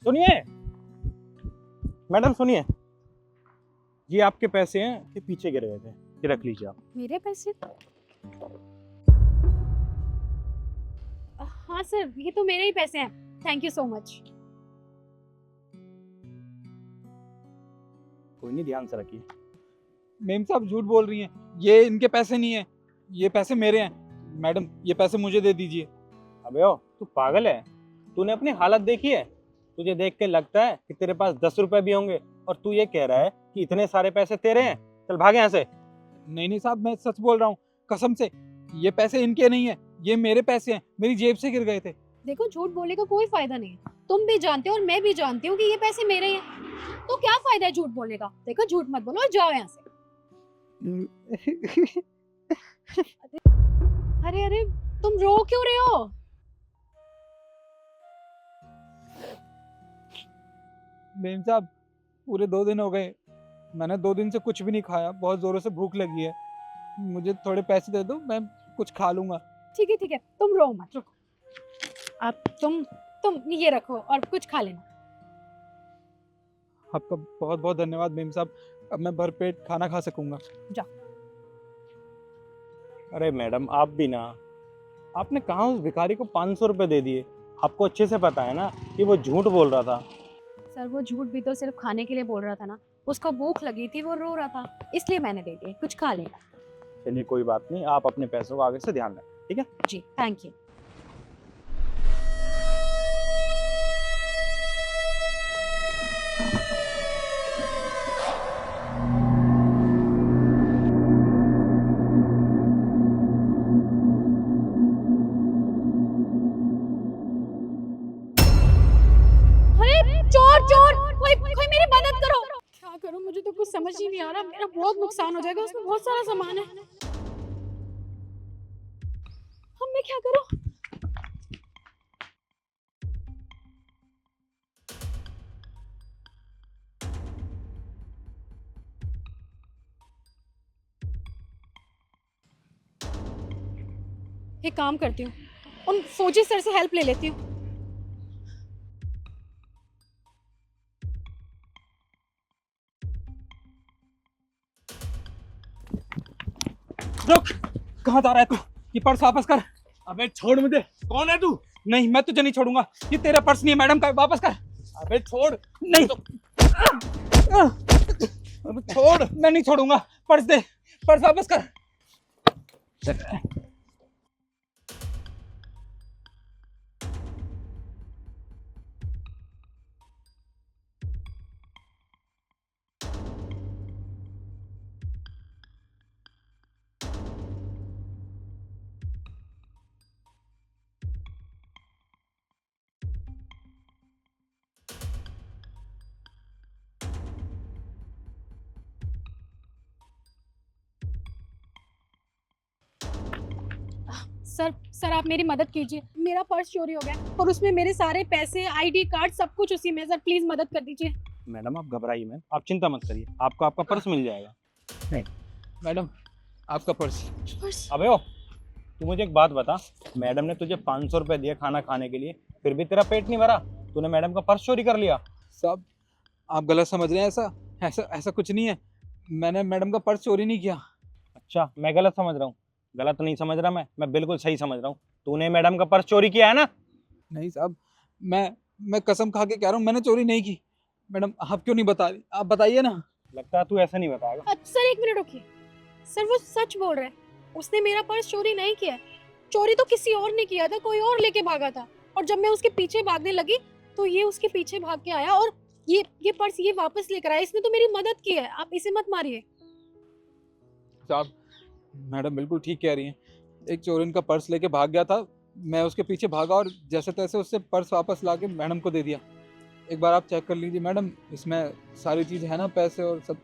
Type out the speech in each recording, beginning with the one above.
सुनिए मैडम, सुनिए, ये आपके पैसे हैं, ये पीछे गिर गए थे, ये रख लीजिए आप। मेरे पैसे? हाँ सर, ये तो मेरे ही पैसे हैं। Thank you so much. कोई नहीं, ध्यान से रखिए। मेम साहब झूठ बोल रही हैं, ये इनके पैसे नहीं है, ये पैसे मेरे हैं। मैडम ये पैसे मुझे दे दीजिए। अबे ओ, तू पागल है? तूने अपनी हालत देखी है? तुझे देख के लगता है कि तेरे पास 10 रुपए भी होंगे और तू ये कह रहा है कि इतने सारे पैसे तेरे हैं? चल भाग यहाँ से। नहीं साहब, मैं सच बोल रहा हूँ, कसम से। ये पैसे इनके नहीं है, ये मेरे पैसे हैं, मेरी जेब से गिर गए थे। देखो, झूठ बोलने का कोई फायदा नहीं है। तुम भी जानते हो और मैं भी जानती हूँ कि ये पैसे मेरे ही हैं। तो क्या फायदा है झूठ बोलने का? देखो, झूठ मत बोलो और जाओ यहाँ से। अरे अरे, तुम रो क्यों रहे हो? मेम साहब पूरे 2 दिन हो गए, मैंने 2 दिन से कुछ भी नहीं खाया, बहुत जोरों से भूख लगी है। मुझे थोड़े पैसे दे दो, मैं कुछ खा लूंगा। ठीक है, तुम रो मत। अब तुम ये रखो और कुछ खा लेना। आपका बहुत बहुत धन्यवाद मेम साहब, अब मैं भरपेट खाना खा सकूंगा। अरे मैडम, आप भी ना, आपने कहाँ उस भिखारी को 500 रुपए दे दिए? आपको अच्छे से पता है ना कि वो झूठ बोल रहा था। सर, वो झूठ भी तो सिर्फ खाने के लिए बोल रहा था ना। उसको भूख लगी थी, वो रो रहा था, इसलिए मैंने दे दिए। कुछ खा लेना। चलिए कोई बात नहीं, आप अपने पैसों को आगे से ध्यान रखें, ठीक है? जी, थैंक यू। अरे चोर चोर, कोई मेरी मदद करो। क्या करूं, मुझे तो कुछ समझ ही नहीं आ रहा। मेरा बहुत नुकसान हो जाएगा, उसमें बहुत सारा सामान है। अब मैं क्या करूं? एक काम करती हूँ, उन फौजी सर से हेल्प ले लेती हूँ। रुक, कहाँ जा रहा है तू? ये पर्स वापस कर। अबे छोड़ मुझे, कौन है तू? नहीं, मैं तुझे नहीं छोड़ूंगा, ये तेरा पर्स नहीं है, मैडम का, वापस कर। अबे छोड़। नहीं अबे छोड़। मैं नहीं छोड़ूंगा, पर्स दे, पर्स वापस कर। सर आप मेरी मदद कीजिए। मेरा पर्स चोरी हो गया और उसमें मेरे सारे पैसे, आईडी कार्ड, सब कुछ उसी में। सर प्लीज मदद कर दीजिए। मैडम आप घबराइए मत, आप चिंता मत करिए, आपको आपका पर्स मिल जाएगा। मैडम आपका पर्स। अबे ओ, तू मुझे एक बात बता, मैडम ने तुझे 500 रुपए दिए खाना खाने के लिए, फिर भी तेरा पेट नहीं भरा? तूने मैडम का पर्स चोरी कर लिया? साहब आप गलत समझ रहे हैं, ऐसा कुछ नहीं है, मैंने मैडम का पर्स चोरी नहीं किया। अच्छा, मैं गलत समझ रहा हूँ? गलत नहीं समझ रहा मैं बिल्कुल सही समझ रहा हूँ। तूने मैडम का पर्स चोरी किया है ना? नहीं साहब, मैं कसम खा के कह रहा हूँ, मैंने चोरी नहीं की। मैडम आप क्यों नहीं बता रही, आप बताइए ना। लगता है तू ऐसा नहीं बताएगा। सर एक मिनट रुकिए। सर वो सच बोल रहा है, उसने मेरा पर्स चोरी नहीं किया। चोरी तो किसी और ने किया था, कोई और लेके भागा था। और जब मैं उसके पीछे भागने लगी तो ये उसके पीछे भाग के आया और ये पर्स ये वापस लेकर आया। इसने तो मेरी मदद की है, आप इसे मत मारिए। साहब मैडम बिल्कुल ठीक कह रही हैं, एक चोर इनका पर्स लेके भाग गया था, मैं उसके पीछे भागा और जैसे तैसे उससे पर्स वापस लाके मैडम को दे दिया। एक बार आप चेक कर लीजिए मैडम, इसमें सारी चीज है ना, पैसे और सब।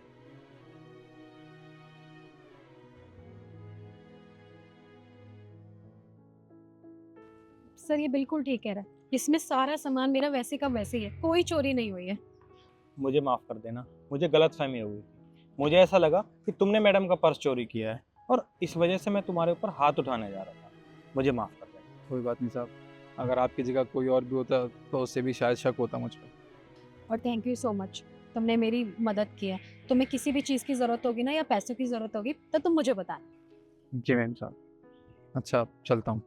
सर ये बिल्कुल ठीक कह रहा है, इसमें सारा सामान मेरा वैसे का वैसे ही है, कोई चोरी नहीं हुई है। मुझे माफ कर देना, मुझे गलतफहमी हो गई। मुझे ऐसा लगा कि तुमने मैडम का पर्स चोरी किया है और इस वजह से मैं तुम्हारे ऊपर हाथ उठाने जा रहा था। मुझे माफ कर देना। कोई बात नहीं साहब, अगर आपकी जगह कोई और भी होता तो उससे भी शायद शक होता मुझ पर। और थैंक यू सो मच, तुमने मेरी मदद की है। तुम्हें किसी भी चीज़ की ज़रूरत होगी ना या पैसों की ज़रूरत होगी तो तुम मुझे बताना। जी मैम साहब। अच्छा चलता हूँ।